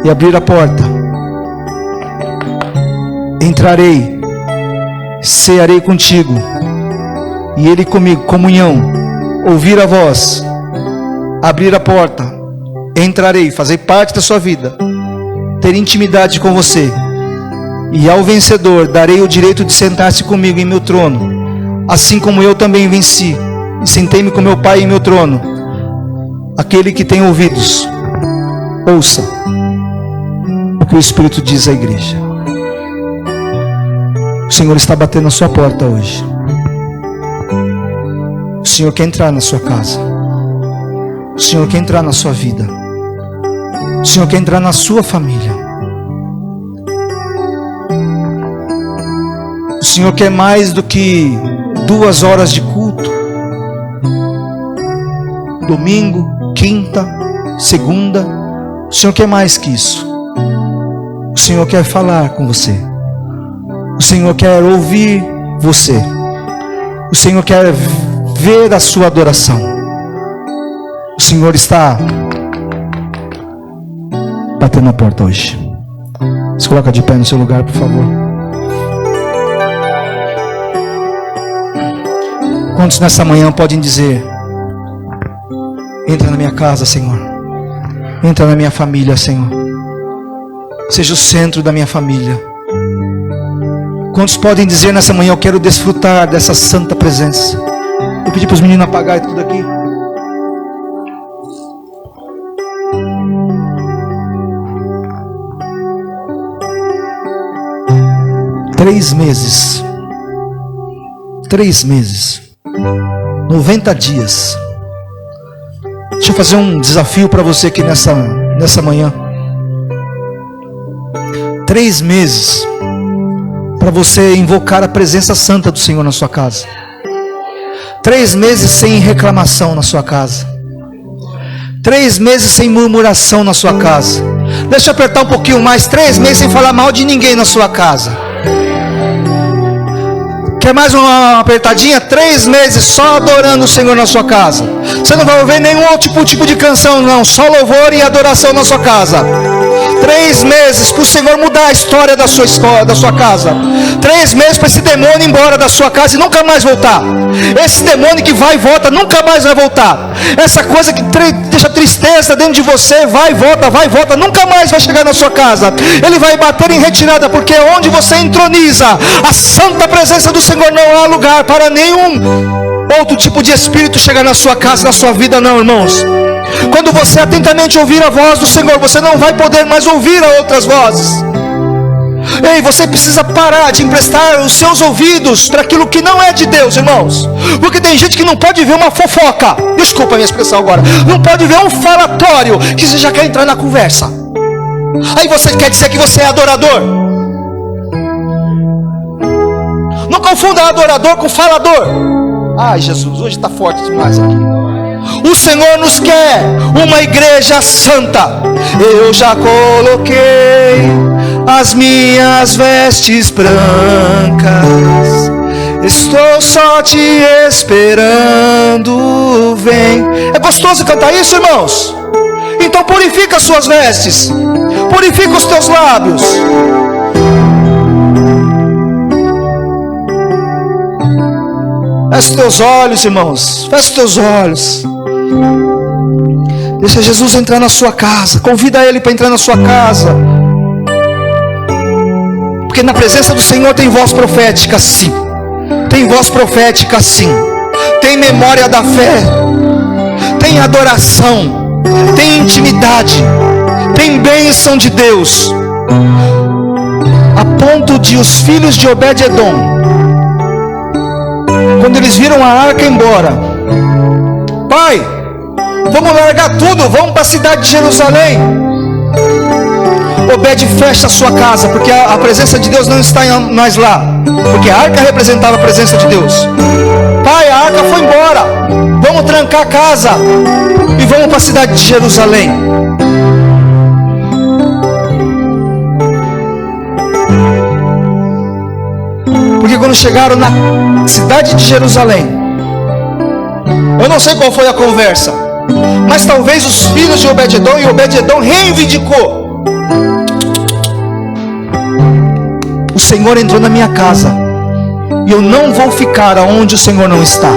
A: e abrir a porta, entrarei, cearei contigo e ele comigo, comunhão. Ouvir a voz, abrir a porta, entrarei, fazer parte da sua vida, ter intimidade com você. E ao vencedor darei o direito de sentar-se comigo em meu trono, assim como eu também venci e sentei-me com meu Pai em meu trono. Aquele que tem ouvidos, ouça o que o Espírito diz à igreja. O Senhor está batendo a sua porta hoje. O Senhor quer entrar na sua casa. O Senhor quer entrar na sua vida. O Senhor quer entrar na sua família. O Senhor quer mais do que 2 horas de culto, domingo, quinta, segunda. O Senhor quer mais que isso. O Senhor quer falar com você. O Senhor quer ouvir você. O Senhor quer ver a sua adoração. O Senhor está batendo na porta hoje. Se coloca de pé no seu lugar, por favor. Quantos nessa manhã podem dizer: entra na minha casa, Senhor. Entra na minha família, Senhor. Seja o centro da minha família. Quantos podem dizer nessa manhã: eu quero desfrutar dessa santa presença? Eu pedi para os meninos apagarem tudo aqui. Três meses. 90 dias. Deixa eu fazer um desafio para você aqui nessa manhã. 3 meses para você invocar a presença santa do Senhor na sua casa. 3 meses sem reclamação na sua casa. 3 meses sem murmuração na sua casa. Deixa eu apertar um pouquinho mais. 3 meses sem falar mal de ninguém na sua casa. Quer mais uma apertadinha? 3 meses só adorando o Senhor na sua casa. Você não vai ouvir nenhum outro tipo de canção, não. Só louvor e adoração na sua casa. 3 meses para o Senhor mudar a história da sua casa. 3 meses para esse demônio ir embora da sua casa e nunca mais voltar. Esse demônio que vai e volta nunca mais vai voltar. Essa coisa que deixa tristeza dentro de você, vai e volta, nunca mais vai chegar na sua casa. Ele vai bater em retirada, porque onde você entroniza a santa presença do Senhor, não há lugar para nenhum outro tipo de espírito chegar na sua casa, na sua vida, não, irmãos. Quando você atentamente ouvir a voz do Senhor, você não vai poder mais ouvir a outras vozes. Ei, você precisa parar de emprestar os seus ouvidos para aquilo que não é de Deus, irmãos. Porque tem gente que não pode ver uma fofoca, desculpa a minha expressão agora, não pode ver um falatório, que você já quer entrar na conversa. Aí você quer dizer que você é adorador. Não confunda adorador com falador. Ai, Jesus, hoje está forte demais aqui. O Senhor nos quer uma igreja santa. Eu já coloquei as minhas vestes brancas, estou só te esperando, vem. É gostoso cantar isso, irmãos? Então purifica as suas vestes, purifica os teus lábios. Feche os teus olhos, irmãos. Feche os teus olhos. Deixa Jesus entrar na sua casa. Convida Ele para entrar na sua casa. Porque na presença do Senhor tem voz profética, sim. Tem voz profética, sim. Tem memória da fé. Tem adoração. Tem intimidade. Tem bênção de Deus. A ponto de os filhos de Obed-edom, quando eles viram a arca embora, pai, vamos largar tudo, vamos para a cidade de Jerusalém. Obed fecha a sua casa, porque a presença de Deus não está mais lá, porque a arca representava a presença de Deus. Pai, a arca foi embora, vamos trancar a casa e vamos para a cidade de Jerusalém. Porque quando chegaram na cidade de Jerusalém, eu não sei qual foi a conversa, mas talvez os filhos de Obed-edom, e Obed-edom reivindicou: o Senhor entrou na minha casa, e eu não vou ficar aonde o Senhor não está.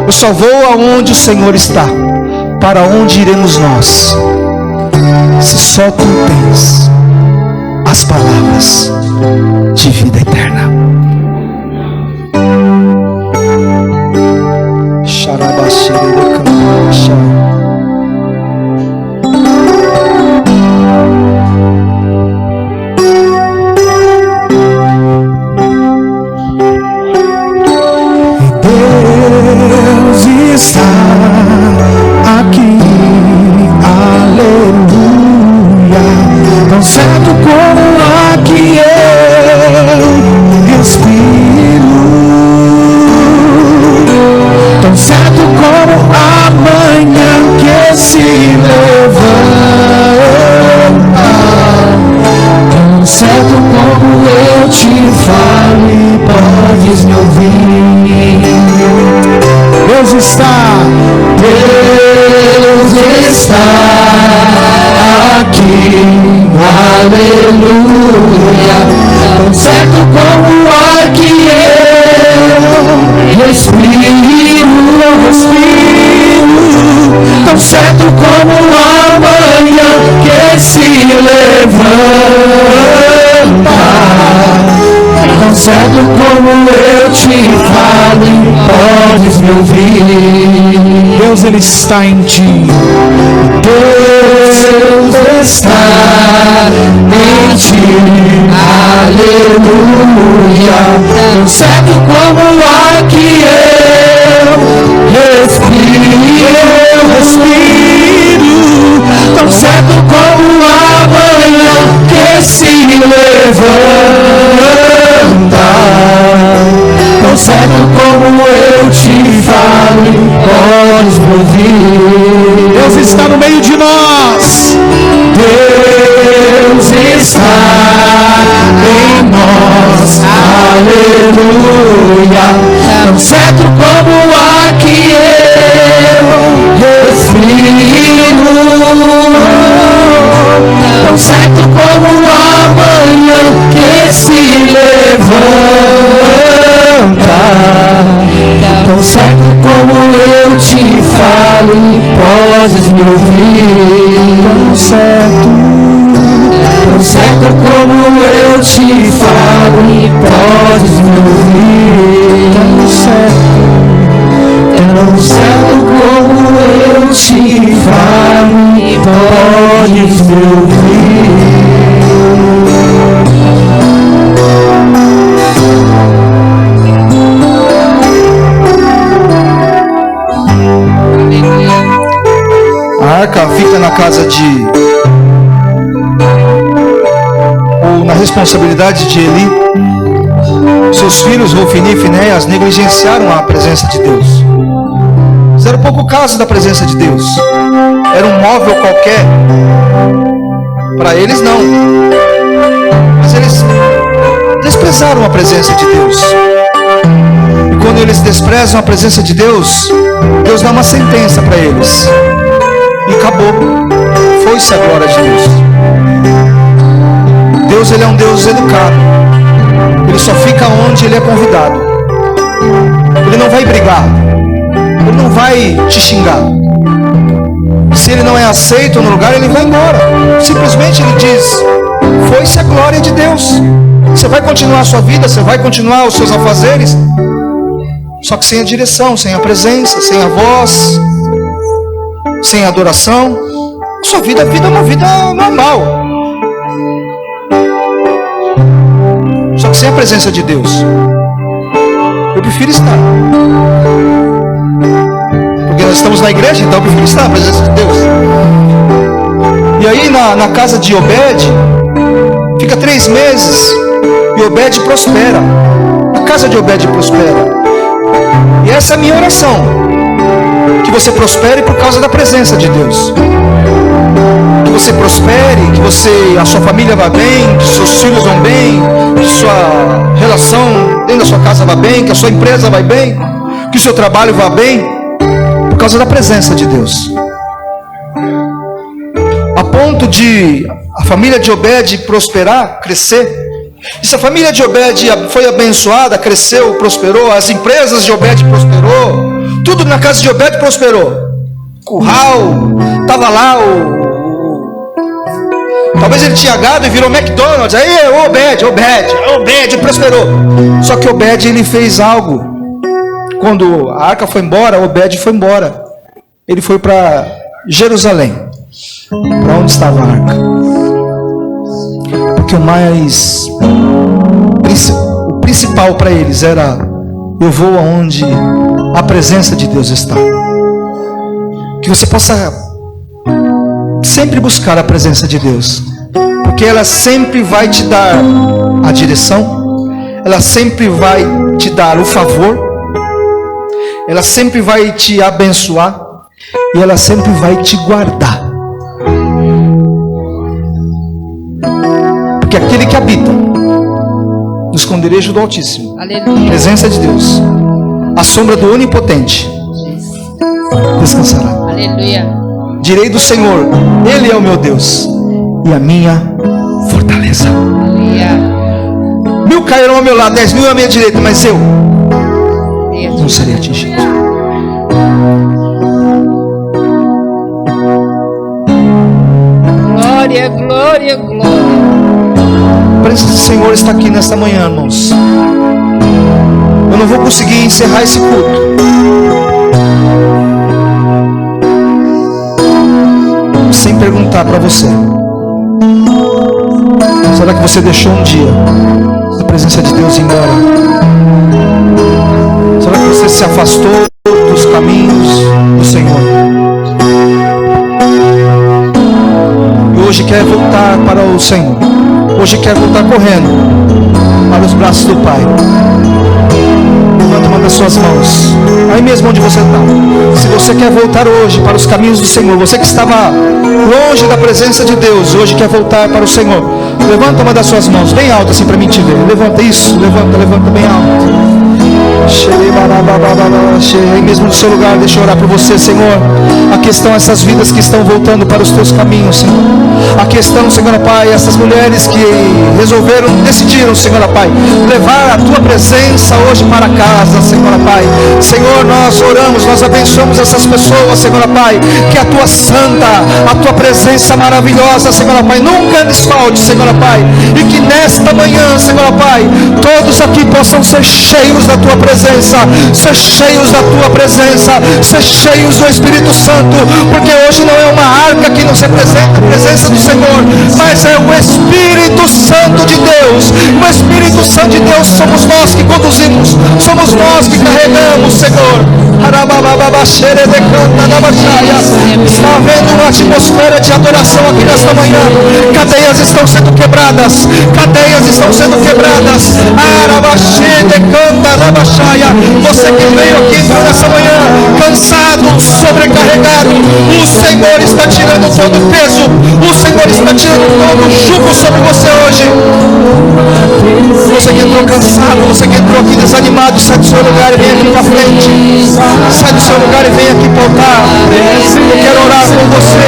A: Eu só vou aonde o Senhor está. Para onde iremos nós, se só tu tens as palavras de vida eterna?
B: Deus está aqui, aleluia. Tão certo como aqui eu respiro, tão certo como a manhã que se levanta, tão certo como eu te falo e podes me ouvir. Deus está aqui, aleluia. Tão certo como o ar que eu respiro, tão certo como a manhã que se levanta, tão certo como eu te falo e podes me ouvir. Deus, Ele está em ti. Deus está em ti, aleluia. Tão certo como o ar que eu respiro, tão certo como a manhã que se levanta, tão certo como eu te podes me ouvir. Deus está no meio de nós. Deus está em nós. Aleluia. Tão certo como a que eu respiro, tão certo como a manhã que se levanta, tão certo como eu te falo e podes me ouvir. Tão certo como eu te falo e podes me ouvir. Tão certo como eu te falo e podes me ouvir.
A: A arca fica na casa ou na responsabilidade de Eli. Seus filhos, Ofni e Finéias, negligenciaram a presença de Deus. Fizeram pouco caso da presença de Deus. Era um móvel qualquer. Para eles não. Mas eles desprezaram a presença de Deus. E quando eles desprezam a presença de Deus, Deus dá uma sentença para eles. E acabou. Foi-se a glória de Deus. Deus, ele é um Deus educado. Ele só fica onde ele é convidado. Ele não vai brigar. Ele não vai te xingar. Se ele não é aceito no lugar, ele vai embora. Simplesmente ele diz: foi-se a glória de Deus. Você vai continuar a sua vida, você vai continuar os seus afazeres, só que sem a direção, sem a presença, sem a voz, sem a adoração. Sua vida é uma vida normal, só que sem a presença de Deus. Eu prefiro estar, porque nós estamos na igreja, então eu prefiro estar na presença de Deus. E aí na casa de Obed, fica 3 meses e Obed prospera. A casa de Obed prospera. E essa é a minha oração, que você prospere por causa da presença de Deus. Que você prospere, que a sua família vá bem, que seus filhos vão bem, que sua relação dentro da sua casa vá bem, que a sua empresa vá bem, que o seu trabalho vá bem, por causa da presença de Deus. A ponto de a família de Obed prosperar, crescer. E se a família de Obed foi abençoada, cresceu, prosperou, as empresas de Obed prosperou, tudo na casa de Obed prosperou. Curral, estava lá talvez ele tinha gado e virou McDonald's. Aí Obed prosperou. Só que Obed, ele fez algo. Quando a arca foi embora, Obed foi embora. Ele foi para Jerusalém, para onde estava a arca. Porque o principal para eles era: eu vou aonde a presença de Deus está. Que você possa sempre buscar a presença de Deus, porque ela sempre vai te dar a direção, ela sempre vai te dar o favor, ela sempre vai te abençoar e ela sempre vai te guardar. Porque aquele que habita no esconderijo do Altíssimo, aleluia, presença de Deus, a sombra do Onipotente, descansará. Aleluia. Direi do Senhor: Ele é o meu Deus e a minha fortaleza. Aleluia. 1000 cairão ao meu lado, 10.000 à minha direita, mas eu não serei atingido.
C: Glória, glória, glória.
A: A presença do Senhor está aqui nesta manhã, irmãos. Eu não vou conseguir encerrar esse culto sem perguntar para você: será que você deixou um dia a presença de Deus ir embora? Será que você se afastou dos caminhos do Senhor e hoje quer voltar para o Senhor? Hoje quer voltar correndo para os braços do Pai? Levanta uma das suas mãos, aí mesmo onde você está. Se você quer voltar hoje para os caminhos do Senhor, você que estava longe da presença de Deus, hoje quer voltar para o Senhor, levanta uma das suas mãos, bem alto assim para mim te ver. Levanta isso, levanta bem alto. Aí mesmo no seu lugar, deixa eu orar por você, Senhor. Aqui estão essas vidas que estão voltando para os teus caminhos, Senhor. Aqui estão, Senhor Pai, essas mulheres que decidiram, Senhor Pai, levar a tua presença hoje para casa, Senhor Pai. Senhor, nós oramos, nós abençoamos essas pessoas, Senhor Pai, que a tua santa, a tua presença maravilhosa, Senhor Pai, nunca lhes falte, Senhor Pai, e que nesta manhã, Senhor Pai, todos aqui possam ser cheios da tua presença, ser cheios da tua presença, ser cheios do Espírito Santo, porque hoje não é uma arca que nos representa a presença do Senhor, mas é o Espírito Santo de Deus. O Espírito Santo de Deus somos nós que conduzimos, somos nós que carregamos, Senhor. Está havendo uma atmosfera de adoração aqui nesta manhã. Cadeias estão sendo quebradas, cadeias estão sendo quebradas. Você que veio aqui nessa manhã cansado, sobrecarregado, o Senhor está tirando todo o peso, o Senhor está tirando todo o jugo sobre você hoje. Você que entrou cansado, você que entrou aqui desanimado, sai do seu lugar e vem aqui para frente. Sai do seu lugar e vem aqui para o altar. Eu quero orar com você.